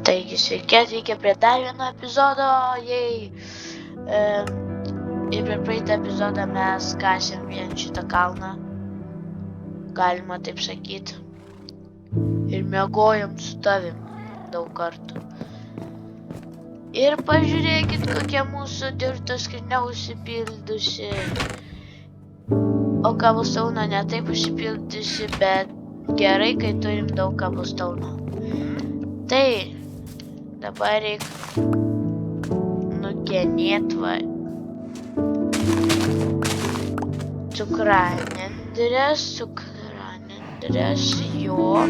Taigi, sveiki atvykę prie dar vieno epizodo, ir per praeitą epizodą mes kasėm vien šitą kalną, galima taip sakyti, ir miegojom su tavim daug kartų. Ir pažiūrėkit, kokia mūsų dirta skrynia užsipildusi, o kabelstauno ne taip užsipildusi, bet gerai, kai turim daug kabelstauno. Tai dabar reikia nugenėt cukranendrės, jo,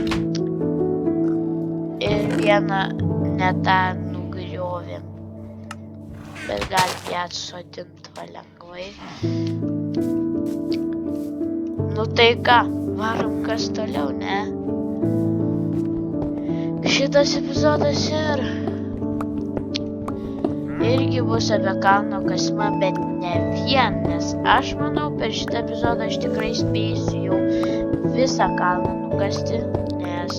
ir vieną ne tą nugriovėm, bet galim ją atsodint lengvai. Nu tai ką, varom kas toliau, ne? Šitas epizodas irgi bus apie kalno kasimą, bet ne vien, nes aš manau, per šitą epizodą aš tikrai spėsiu jau visą kalną nukasti, nes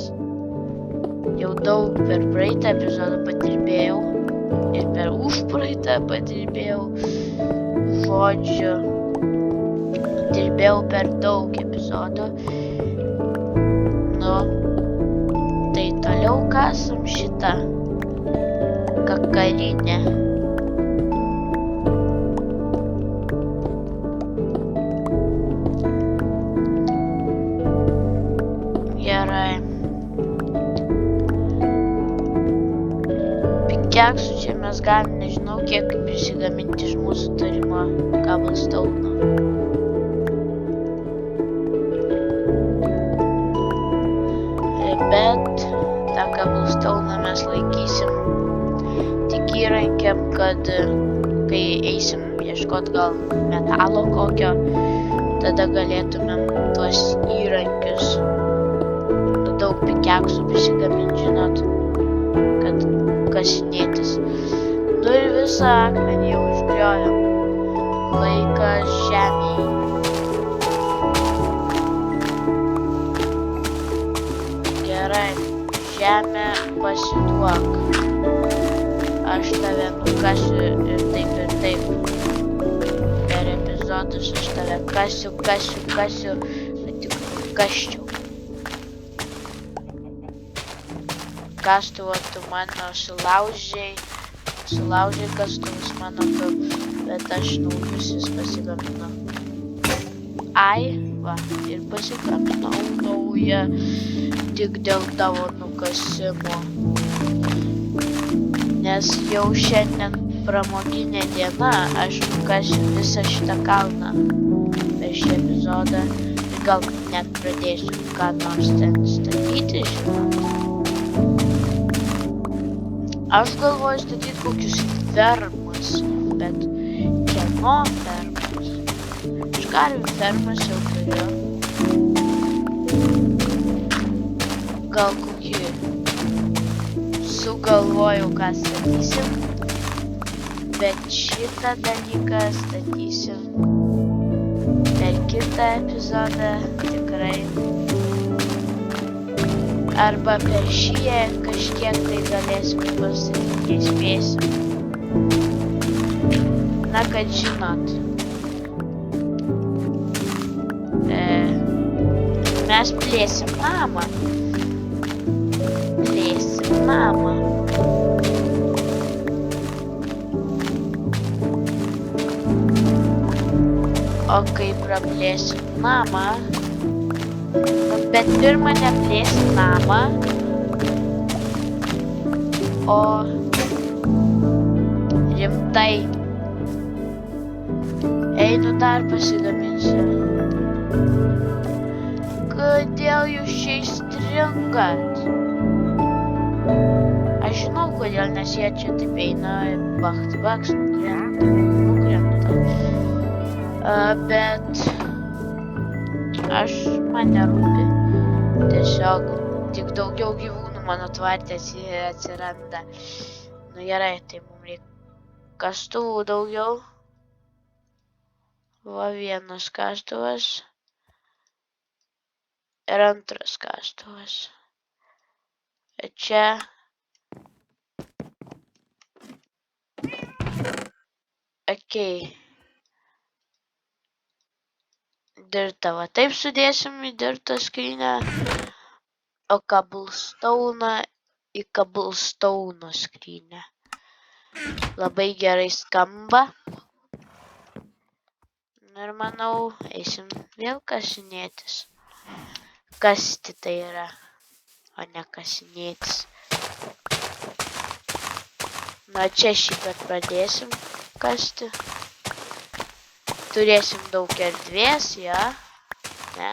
jau daug per praeitą epizodą padirbėjau ir per užpraeitą padirbėjau, žodžiu, dirbėjau per daug epizodų. Nu, tai toliau kasam šitą kakarinę. Gerai. Pikeksų čia mes galim, nežinau, kiek prisigaminti iš mūsų turimo kabelstauno. Bet tą kabelstauną mes laikysim tik įrankiam, kad kai eisim ieškot gal metalo kokio, tada galėtumėm tuos įrankius daug pikeksų prisigaminti, žinot, kad kasinėtis. Nu ir visą akmenį jau išgriovėm. Laikas žemėj. Gerai, žemę pasiduok. Aš tave nukasiu ir taip. Per epizodus aš tave kasiu, kad tik nukasčiau. Kastuvą tu mano sulaužiai kastuvus mano, bet aš naujusis pasigaminau. Ai, va, ir pasigaminau naują tik dėl tavo nukasimo. Nes jau šiandien pramoginė diena, aš nukasiu visą šitą kalną per šį epizodą ir gal net pradėsiu ką nors ten statyti, žinot. Aš galvoju statyti kokius fermas, bet kieno fermas? Aš karvių fermas jau turiu. Gal kokį sugalvojau, ką statysim, bet šitą dalyką statysim per kitą epizodą tikrai. Arba per šį kažkiek tai galėsim pastatyti, nespėsim. Na, kad žinot. Mes plėsim namą. O kai praplėsim namą, bet pirmą neplėsim namą, o rimtai. Einu dar pasigaminsiu. Kodėl jūs čia įstringat? Aš žinau, kodėl, nes jie čia taip eina, baks, nukrenta. Bet man nerūpi. Tiesiog tik daugiau gyvūnų mano tvartės atsiranda. Nu gerai, tai mums reikia kastuvų daugiau. Va, vienas kastuvas. Ir antras kastuvas. čia Okei. Dirtą va taip sudėsim į dirtą skrynią, o cobblestone'ą į cobblestone skrynią. Labai gerai skamba. Ir manau, eisim vėl kasinėtis. Kasti tai yra, o ne kasinėtis. Na čia šįkart pradėsim kasti. Turėsim daug erdvės, ja? Ne?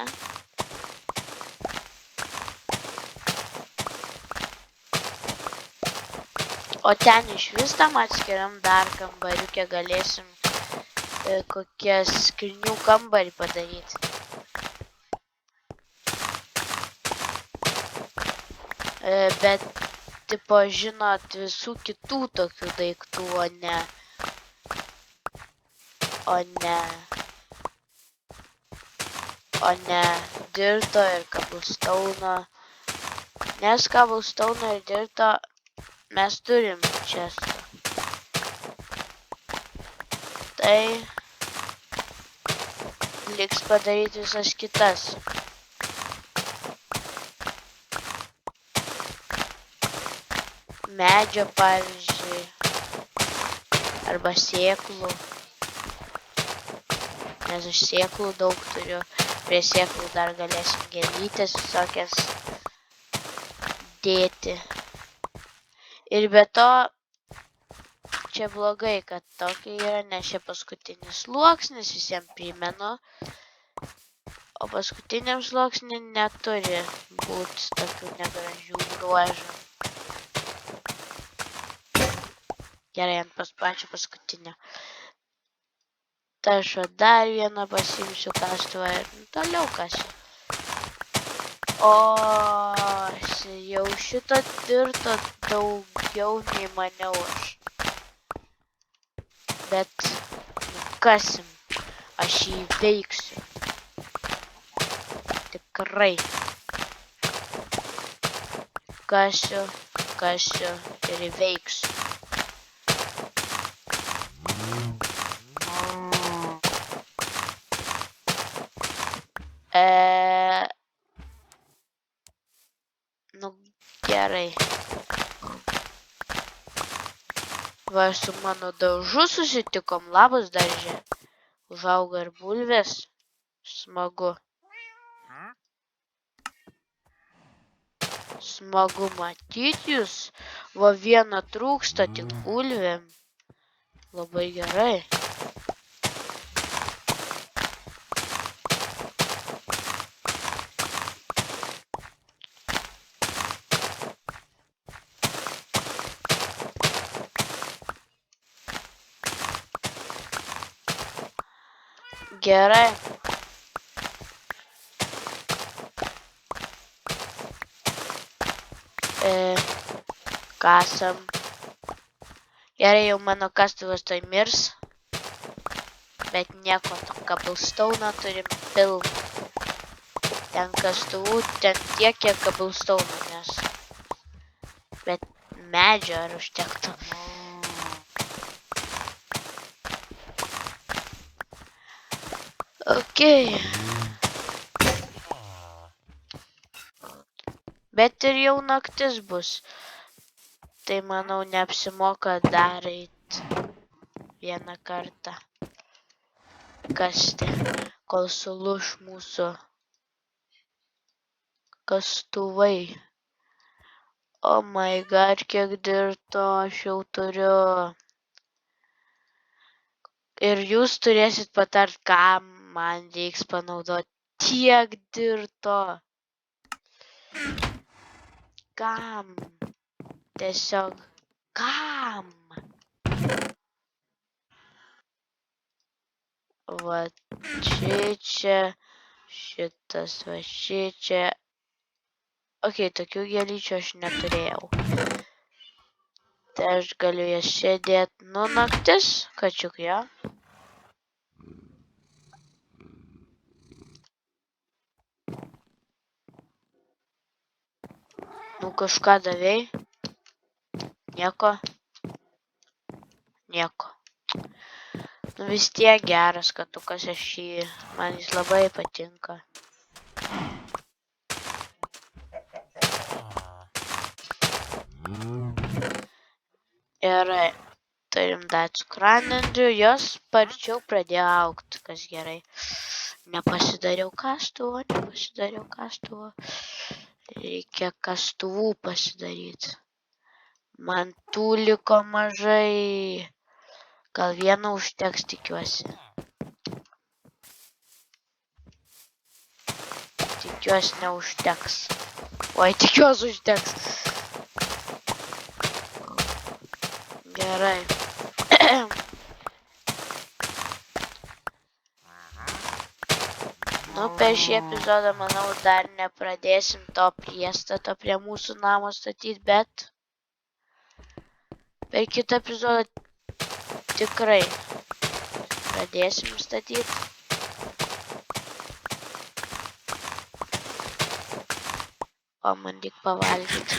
O ten iš vis tam atskiriam dar kambariuke galėsim kokią skrynių kambarį padaryti. Bet, tipo, žinot, visų kitų tokių daiktų, o ne dirto ir cobblestone'o. Nes cobblestone'o ir dirto mes turim čestą. Tai liks padaryti visas kitas. Medžio, pavyzdžiui, arba sėklų. Nes aš sėklų daug turiu. Prie sėklų dar galėsim gėlytės visokias dėti. Ir be to, čia blogai, kad tokia yra, nes čia paskutinis sluoksnis, visiems primenu. O paskutiniam sluoksnį neturi būti tokių negražių bruožų. Gerai, ant pačio paskutinio. Tai aš dar vieną pasiimsiu kastuvą ir toliau kasiu. O, jau šito dirto daugiau nei maniau aš. Bet kasim, aš jį veiksiu. Tikrai. Kasiu ir įveiksiu. Nu, gerai. Va, su mano daržu susitikom. Labas, darže. Užauga ir bulvės. Smagu. Smagu matyti jūs. Va, viena trūksta tik bulvėm. Labai gerai. Gerai. Kasam. Gerai, jau mano kastuvas tai mirs. Bet nieko, cobblestone'o turim pilną. Ten kastuvų, ten tiek, kiek cobblestone'o, nes. Bet medžio ar užtektų. Okei. Bet ir jau naktis bus. Tai manau neapsimoka dar eit vieną kartą kasti, kol sulūš mūsų kastuvai. Oh my god, kiek dirto aš jau turiu. Ir jūs turėsit patart, kam man reiks panaudoti tiek dirto. Kam? Tiesiog kam? Va čia, šitas va čia. Ok, tokių gėlyčių aš neturėjau. Tai aš galiu jas sėdėti. Nu, naktis, kačiuk, jo. Nu, kažką davei. Nieko. Nu vis tiek geras katukas, man jis labai patinka. Gerai, turim dar cukranendrių, jos sparčiau pradėjo augti, kas gerai. Nepasidariau kastuvo. Reikia kastuvų pasidaryti. Man tų liko mažai. Gal vieno užteks, tikiuosi. Tikiuosi neužteks. Oi, tikiuosi užteks. Gerai. Nu, per šį epizodą, manau, dar nepradėsim to priestato prie mūsų namo statyti, bet per kitą epizodą tikrai pradėsim statyti. O man tik pavalgyti.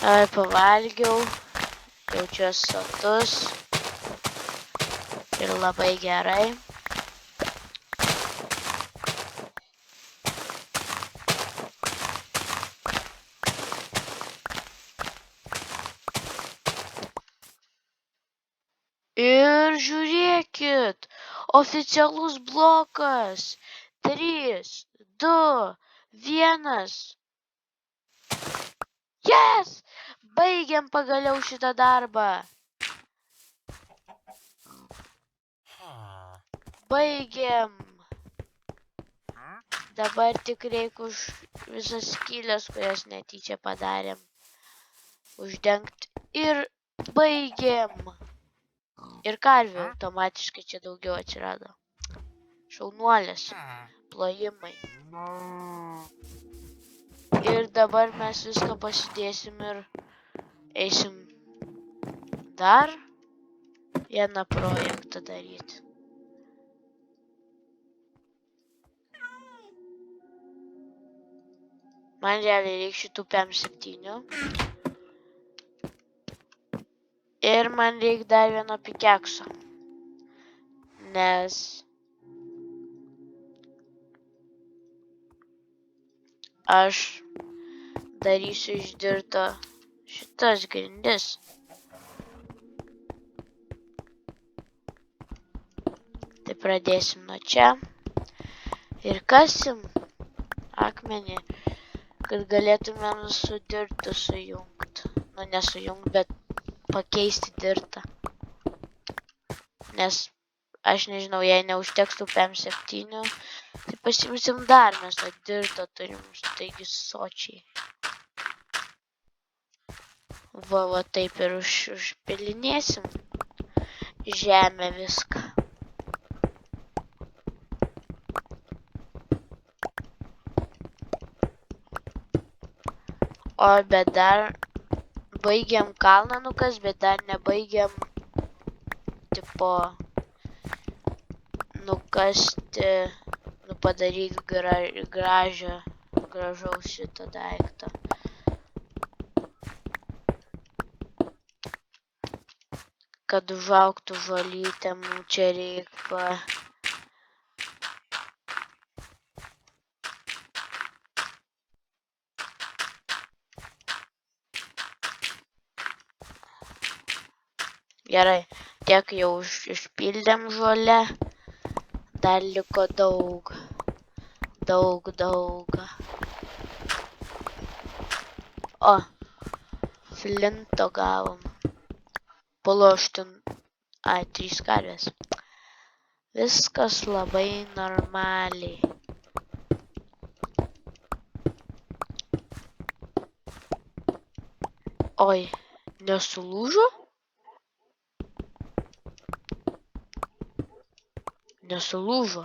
Ai, pavalgiau. Jaučiuosi sotus. Ir labai gerai. Ir žiūrėkit. Oficialus blokas. 3, 2, 1. Yes! Baigiam pagaliau šitą darbą. Baigiam. Dabar tik reikia už visas skylės, kurias netyčia padarėm, uždengti. Ir baigiam. Ir karvių automatiškai čia daugiau atsirado. Šaunuolės. Plojimai. Ir dabar mes viską pasidėsim ir eisim dar vieną projektą daryti. Man realiai reikia šitų PM7. Ir man reikia dar vieno pikekso. Nes aš darysiu iš dirto šitas grindis. Tai pradėsim nuo čia. Ir kasim akmenį, kad galėtumėm su dirtu sujungti. Nu, nesujungti, bet pakeisti dirtą. Nes aš nežinau, jei neužteks tų PM7, tai pasimsim dar, mes tą dirtą turim, taigi sočiai. Va taip ir užpilinėsim žemę viską. O, bet dar baigiam kalną nukas, bet dar nebaigiam tipo nukasti, padaryti gražaus šitą daiktą. Kad užaugtų žolytė, mums čia reikia Gerai, tiek jau išpildėm žolę, dar liko daug. O, flinto gavom. Paloštin, 3 karvės. Viskas labai normaliai. Oi, nesulūžo? Nesulūžo.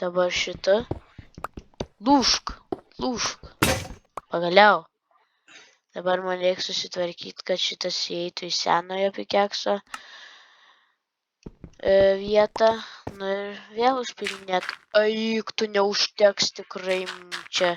Dabar šitą. Lūžk. Pagaliau. Dabar man reikia susitvarkyti, kad šitas įeitų į senojo pikekso vietą. Nu ir vėl užpilinėt. Eik, tu neužteks tikrai čia.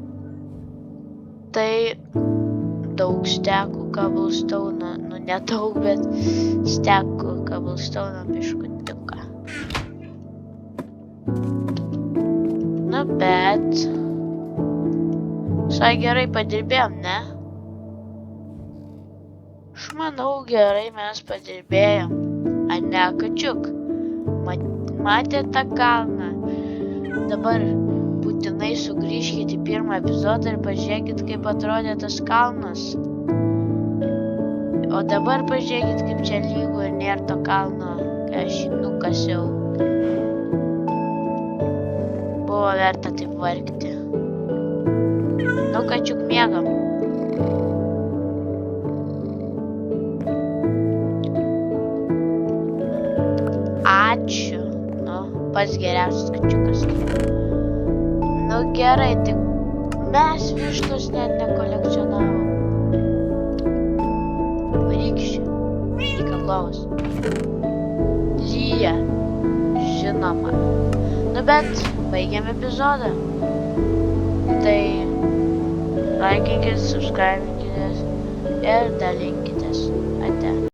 Tai daug stekų cobblestone, nu nedaug, bet stekų cobblestone biškutuką. Nu bet visai gerai padirbėjom, ne? Aš manau gerai mes padirbėjom. Ar ne, kačiuk? Matė tą kalną? Dabar būtinai sugrįžkite į pirmą epizodą ir pažiūrėkit, kaip atrodė tas kalnas. O dabar pažiūrėkit, kaip čia lygu ir nėra to kalno, kai aš jį nukasiau. Buvo verta taip vargti. Nu, kačiuk, miegam. Ačiū. Nu, pats geriausias kačiukas. Nu gerai, tik mes vištos net nekolekcionavom. Rykščių. Reikalavus. Lyja. Žinoma. Nu bet, baigiam epizodą. Tai laikykit, subscribinkitės ir dalinkitės. Ate.